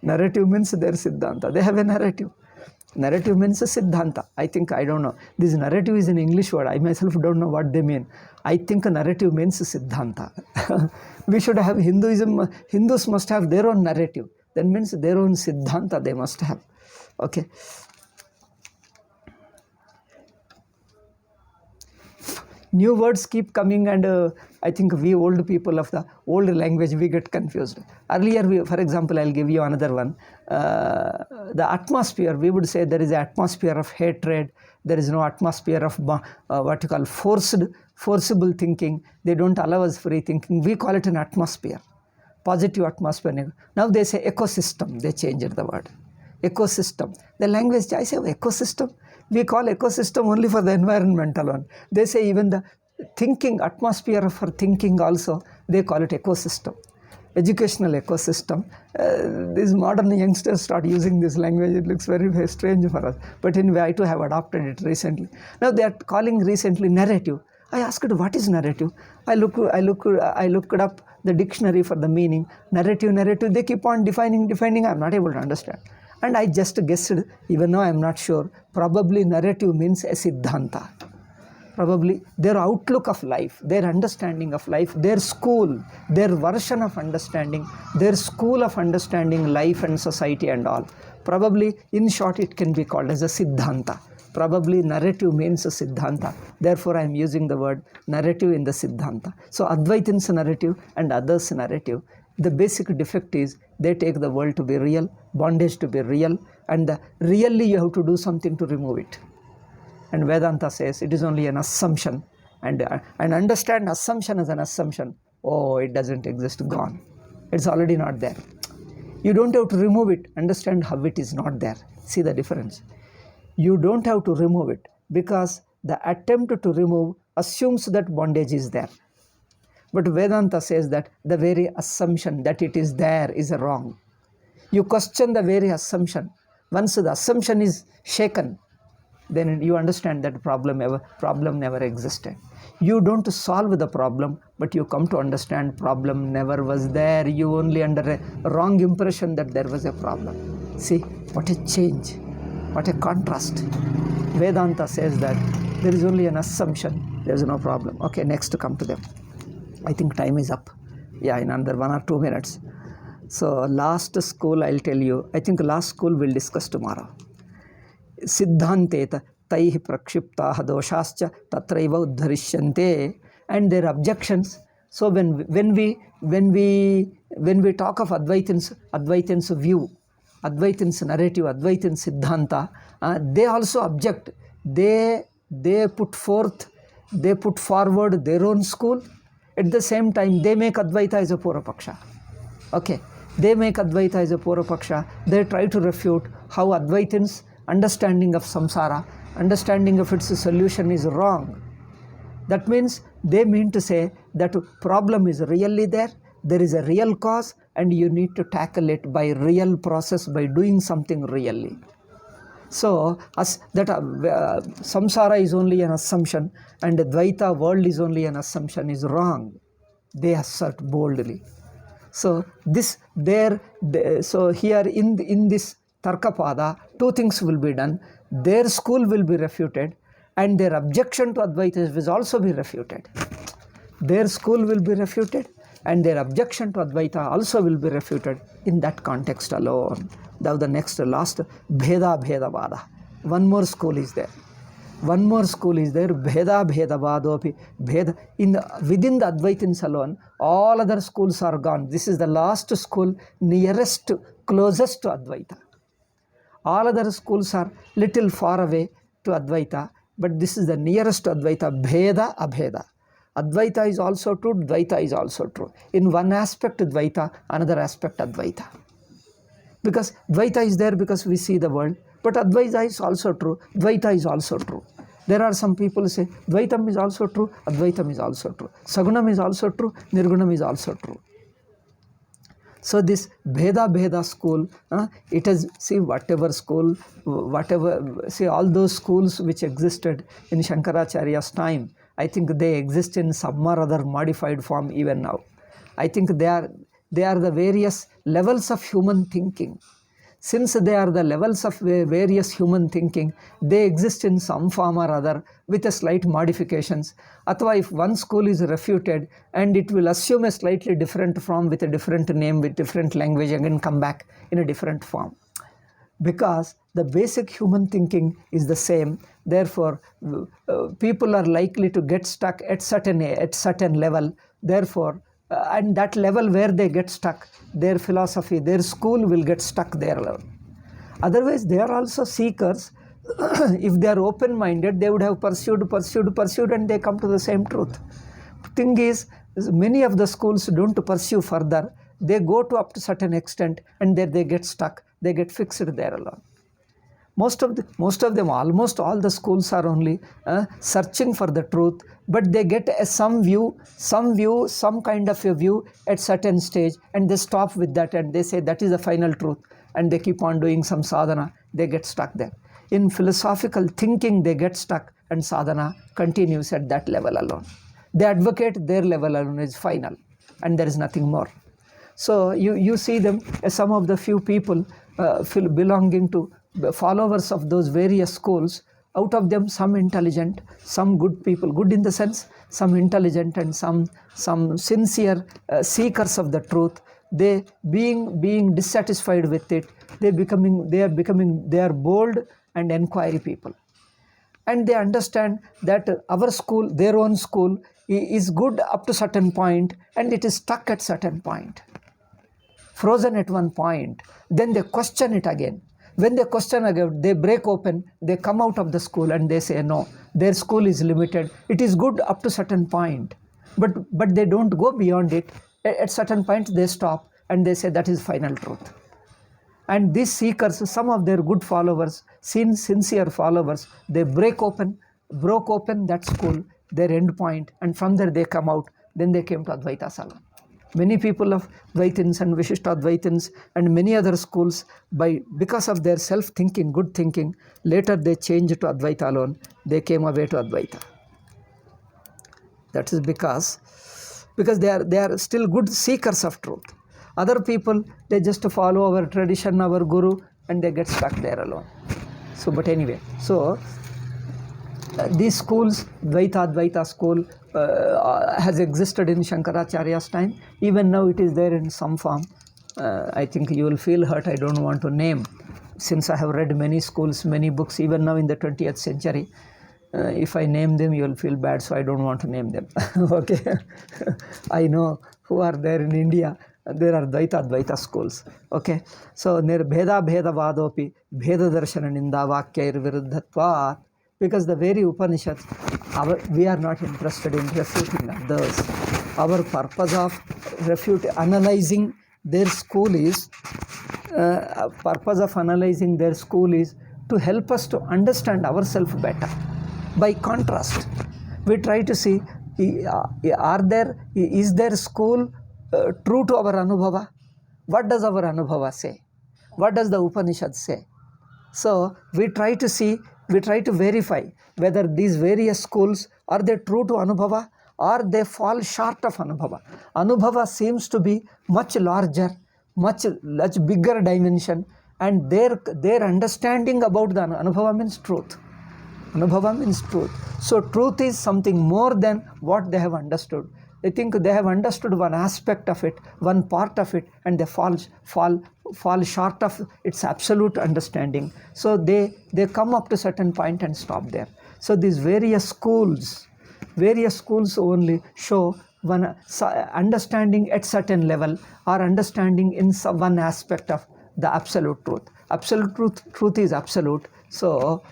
Narrative means their siddhanta. They have a narrative. Narrative means a siddhanta. I don't know. This narrative is an English word. I myself don't know what they mean. I think a narrative means siddhanta. We should have Hinduism. Hindus must have their own narrative. That means their own siddhanta they must have. Okay. New words keep coming, and I think we old people of the old language, we get confused. Earlier, for example, I'll give you another one. The atmosphere, we would say there is an atmosphere of hatred. There is no atmosphere of what you call forcible thinking. They don't allow us free thinking. We call it an atmosphere, positive atmosphere. Now they say ecosystem. They changed the word. Ecosystem. The language, I say ecosystem. We call ecosystem only for the environmental one. They say even the thinking, atmosphere for thinking also, they call it ecosystem. Educational ecosystem. These modern youngsters start using this language. It looks very, very strange for us. But anyway, I too have adopted it recently. Now they are calling recently narrative. I asked, what is narrative? I looked up the dictionary for the meaning. Narrative. They keep on defining. I'm not able to understand. And I just guessed, even though I am not sure, probably narrative means a siddhanta. Probably their outlook of life, their understanding of life, their school, their version of understanding, their school of understanding life and society and all. Probably, in short, it can be called as a siddhanta. Probably narrative means a siddhanta. Therefore, I am using the word narrative in the siddhanta. So, Advaitin's narrative and others' narrative. The basic defect is they take the world to be real, bondage to be real, and really you have to do something to remove it. And Vedanta says it is only an assumption, and understand assumption as an assumption. Oh, it doesn't exist, gone. It's already not there. You don't have to remove it, understand how it is not there. See the difference. You don't have to remove it because the attempt to remove assumes that bondage is there. But Vedanta says that the very assumption that it is there is wrong. You question the very assumption. Once the assumption is shaken, then you understand that problem never existed. You don't solve the problem, but you come to understand problem never was there. You only under a wrong impression that there was a problem. See, what a change, what a contrast. Vedanta says that there is only an assumption, there is no problem. Okay, next to come to them. I think time is up. Yeah, in another 1 or 2 minutes. So last school I'll tell you. I think last school we'll discuss tomorrow. Siddhante taihi prakshiptaha doshascha tatraiva uddharishyante, and their objections. So when we talk of Advaitins view, Advaitins narrative, Advaitins Siddhanta, they also object. They put forward their own school. At the same time, they make Advaita as a Purapaksha. Okay, they make Advaita as a Purapaksha. They try to refute how Advaitins' understanding of samsara, understanding of its solution is wrong. That means they mean to say that problem is really there is a real cause, and you need to tackle it by real process, by doing something really. So samsara is only an assumption and Dvaita world is only an assumption is wrong. They assert boldly. So so here in this Tarkapada, two things will be done. Their school will be refuted, and their objection to Advaita will also be refuted. Their school will be refuted, and their objection to Advaita also will be refuted in that context alone. Now the last, Bheda Bhedavada. One more school is there. Bheda Bhedavadopi. Within the Advaitins alone, all other schools are gone. This is the last school nearest, closest to Advaita. All other schools are little far away to Advaita, but this is the nearest to Advaita. Bheda Abheda. Advaita is also true, Dvaita is also true. In one aspect Dvaita, another aspect Advaita. Because Dvaita is there because we see the world, but Advaita is also true, Dvaita is also true. There are some people who say Dvaitam is also true, Advaitam is also true. Sagunam is also true, Nirgunam is also true. So this Bheda school, it is, see whatever school, all those schools which existed in Shankaracharya's time, I think they exist in some or other modified form even now. I think they are the various levels of human thinking. Since they are the levels of various human thinking, they exist in some form or other with a slight modifications. Athwa if one school is refuted and it will assume a slightly different form with a different name, with different language, again come back in a different form. Because the basic human thinking is the same, therefore people are likely to get stuck at certain level. Therefore, and that level where they get stuck, their philosophy, their school will get stuck there alone. Otherwise, they are also seekers. If they are open-minded, they would have pursued, and they come to the same truth. Thing is, many of the schools don't pursue further. They go to up to certain extent, and then they get stuck. They get fixed there alone. Most of them, almost all the schools are only searching for the truth, but they get some kind of a view at certain stage, and they stop with that, and they say that is the final truth, and they keep on doing some sadhana. They get stuck there. In philosophical thinking, they get stuck, and sadhana continues at that level alone. They advocate their level alone is final, and there is nothing more. So you see them, some of the few people belonging to followers of those various schools. Out of them, some intelligent, some good people, good in the sense, some intelligent and some sincere seekers of the truth. They being dissatisfied with it, they are bold and inquiry people. And they understand that our school, their own school, is good up to certain point, and it is stuck at certain point, frozen at one point. Then they question it again. When they question again, they break open, they come out of the school, and they say no, their school is limited. It is good up to certain point, but they don't go beyond it. At certain point, they stop, and they say that is final truth. And these seekers, some of their good followers, sincere followers, they broke open that school, their end point, and from there they come out. Then they came to Advaita Salam. Many people of Dvaitins and Vishishtadvaitins and many other schools, because of their self-thinking, good thinking, later they changed to Advaita alone. They came away to Advaita. That is because they are still good seekers of truth. Other people, they just follow our tradition, our guru, and they get stuck there alone. So, but anyway, so these schools, Dvaita school, has existed in Shankaracharya's time. Even now it is there in some form. I think you will feel hurt, I don't want to name, since I have read many schools, many books, even now in the 20th century. If I name them, you will feel bad, so I don't want to name them. Okay. I know who are there in India. There are Advaita schools. Okay. So, Nirbheda Bheda Vadopi, Bheda Darshana Ninda Vakyair Viruddhatvat, because the very Upanishads, we are not interested in refuting others. Our purpose of analyzing their school is, to help us to understand ourselves better. By contrast, we try to see, is their school true to our Anubhava? What does our Anubhava say? What does the Upanishad say? So we try to verify whether these various schools, are they true to Anubhava or they fall short of Anubhava. Anubhava seems to be much larger, much bigger dimension, and their understanding about the Anubhava means truth. Anubhava means truth. So truth is something more than what they have understood. I think they have understood one aspect of it, one part of it, and they fall short of its absolute understanding. So they come up to certain point and stop there. So these various schools only show one understanding at certain level, or understanding in one aspect of the absolute truth. Absolute truth is absolute. So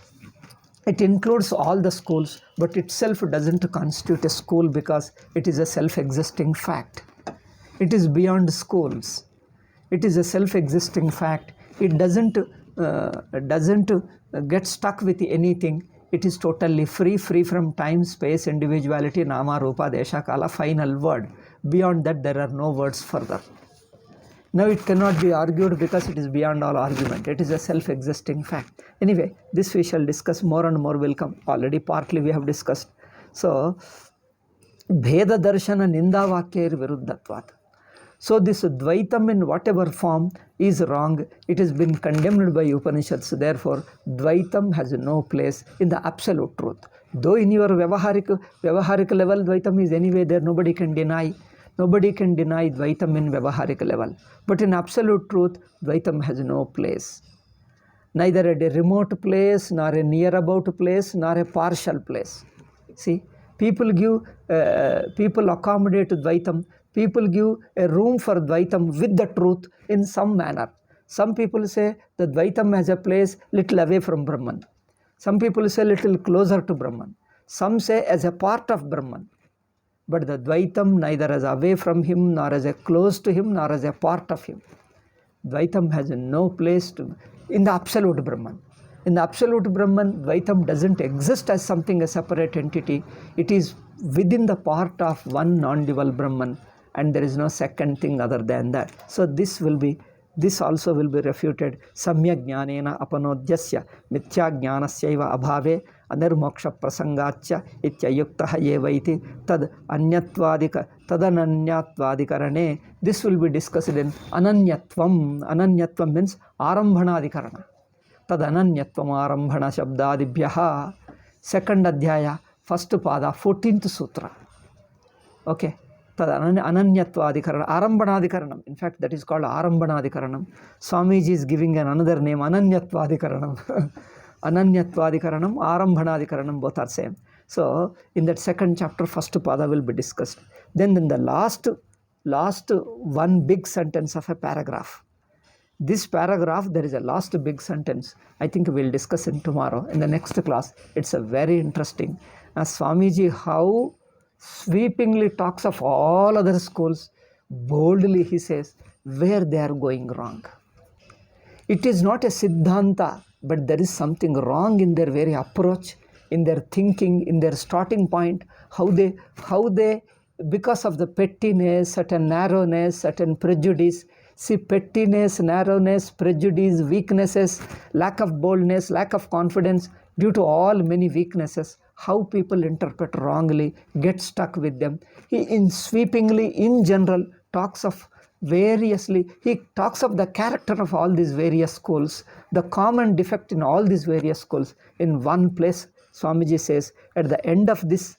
it includes all the schools, but itself doesn't constitute a school because it is a self-existing fact. It is beyond schools. It is a self-existing fact. It doesn't get stuck with anything. It is totally free from time, space, individuality, nama, rupa, desha, kala, final word. Beyond that, there are no words further. Now it cannot be argued because it is beyond all argument. It is a self-existing fact. Anyway, this we shall discuss more and more will come. Already partly we have discussed. So, Bheda Darshana Ninda Vakyair Viruddhatvat. So this Dvaitam in whatever form is wrong. It has been condemned by Upanishads. Therefore, Dvaitam has no place in the absolute truth. Though in your Vyavaharik level, Dvaitam is anyway there, nobody can deny. Nobody can deny Dvaitam in Vyavaharik level. But in absolute truth, Dvaitam has no place. Neither a remote place, nor a near about place, nor a partial place. See, people accommodate Dvaitam. People give a room for Dvaitam with the truth in some manner. Some people say the Dvaitam has a place little away from Brahman. Some people say little closer to Brahman. Some say as a part of Brahman. But the Dvaitam neither as away from him, nor as a close to him, nor as a part of him. Dvaitam has no place in the absolute Brahman. In the absolute Brahman, Dvaitam doesn't exist as something, a separate entity. It is within the part of one non-dual Brahman, and there is no second thing other than that. So this also will be refuted. Samyak jnanena apanodhyasya mithya jnanasyaiva abhave anirmoksha prasangachya ityayuktaha yevaiti tad ananyatvadikarane. This will be discussed in ananyatvam. Ananyatvam means arambhanadikarana. Tad ananyatvam arambhana shabdadibhyaha. Second adhyaya, first pada, 14th sutra. Okay. Tad ananyatvadikaranam, arambhanadikaranam. In fact, that is called arambhanadikaranam. Swamiji is giving another name, ananyatvadikaranam. Ananyatvadikaranam, arambhanadikaranam, both are same. So, in that second chapter, first pada will be discussed. Then in the last one big sentence of a paragraph. This paragraph, there is a last big sentence. I think we will discuss it tomorrow in the next class. It's a very interesting. Swamiji, how sweepingly talks of all other schools, boldly he says where they are going wrong. It is not a siddhanta, but there is something wrong in their very approach, in their thinking, in their starting point, how they because of the pettiness, certain narrowness, certain prejudice. See, pettiness, narrowness, prejudice, weaknesses, lack of boldness, lack of confidence, due to all many weaknesses, how people interpret wrongly, get stuck with them. He sweepingly, in general, talks of variously, he talks of the character of all these various schools, the common defect in all these various schools. In one place, Swamiji says, at the end of this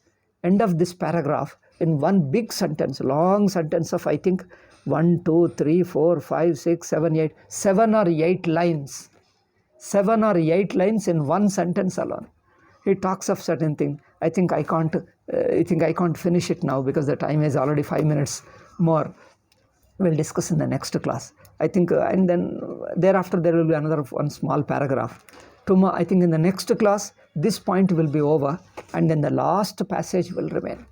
paragraph, in one big sentence, long sentence of, I think, 1, 2, 3, 4, 5, 6, 7, 8, 7 or 8 lines. 7 or 8 lines in one sentence alone. He talks of certain thing. I think I can't finish it now because the time is already 5 minutes more. We'll discuss in the next class. I think, and then thereafter there will be another one small paragraph. Tomorrow, I think in the next class, this point will be over, and then the last passage will remain.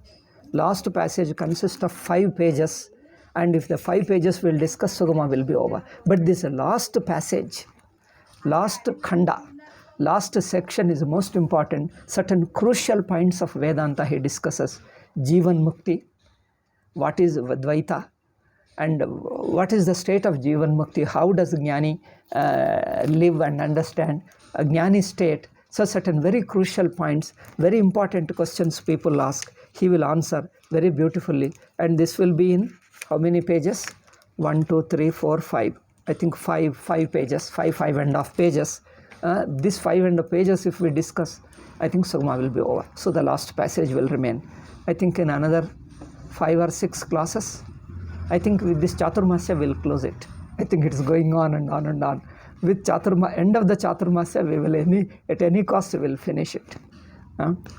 Last passage consists of 5 pages, and if the 5 pages we'll discuss, Sugama will be over. But this last passage, last khanda, last section is most important. Certain crucial points of Vedanta he discusses. Jivan Mukti, what is Dvaita, and what is the state of Jivan Mukti, how does Jnani live and understand a Jnani state. So certain very crucial points, very important questions people ask, he will answer very beautifully. And this will be in how many pages? 1, 2, 3, 4, 5. I think 5 pages, 5.5 pages. This 5.5 pages, if we discuss, I think Sugama will be over. So the last passage will remain. I think in another 5 or 6 classes, I think with this Chaturmasya we'll close it. I think it's going on and on and on. With end of the Chaturmasya, we will at any cost we will finish it.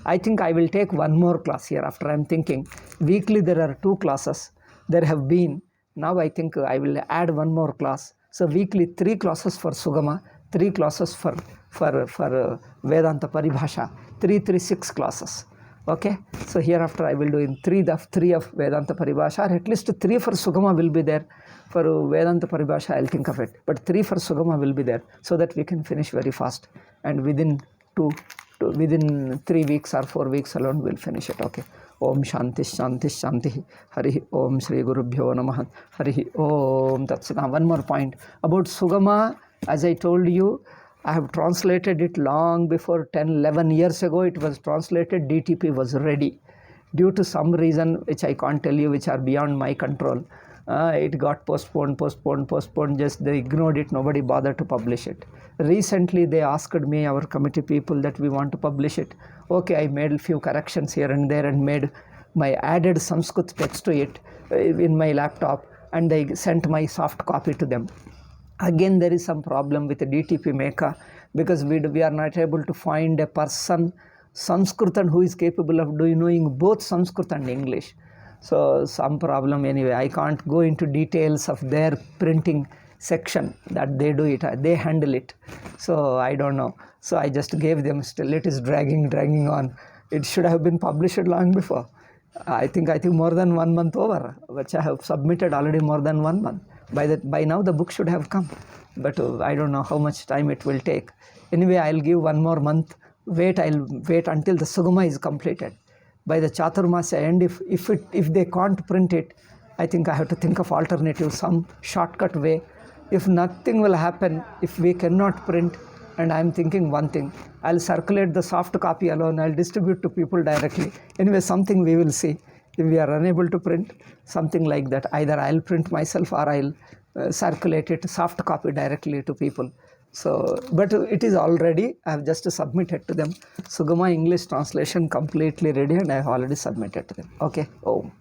I think I will take one more class here after I'm thinking. Weekly there are 2 classes. There have been. Now I think I will add one more class. So weekly 3 classes for Sugama, 3 classes for Vedanta Paribhasha, 6 classes. Okay, so hereafter I will do in 3 of Vedanta Paribhasha, or at least 3 for Sugama will be there. For Vedanta Paribhasha, I'll think of it. But 3 for Sugama will be there, so that we can finish very fast. And within 3 weeks or 4 weeks alone, we'll finish it. Okay. Om Shanti Shanti Shanti. Hari Om Shri Guru Bhyo Namah. Hari Om Tat Sat. One more point about Sugama. As I told you, I have translated it long before 10-11 years ago. It was translated. DTP was ready. Due to some reason which I can't tell you, which are beyond my control, it got postponed. Just they ignored it. Nobody bothered to publish it. Recently, they asked me, our committee people, that we want to publish it. Okay, I made a few corrections here and there and made my added Sanskrit text to it in my laptop, and I sent my soft copy to them. Again, there is some problem with the DTP maker because we are not able to find a person, Sanskritan, who is capable of knowing both Sanskrit and English. So some problem anyway. I can't go into details of their printing section that they do it. They handle it. So I don't know. So I just gave them. Still it is dragging on. It should have been published long before. I think more than 1 month over, which I have submitted already more than 1 month. By now the book should have come, but I don't know how much time it will take. Anyway, I'll give 1 more month. I'll wait until the Sugama is completed. By the Chaturmasya end, if they can't print it, I think I have to think of alternative, some shortcut way. If nothing will happen, if we cannot print, and I'm thinking one thing, I'll circulate the soft copy alone. I'll distribute to people directly. Anyway, something we will see. If we are unable to print, something like that, either I'll print myself or I'll circulate it, soft copy directly to people. So, but it is already, I have just submitted to them. Sugama English translation completely ready, and I have already submitted to them. Okay. Oh.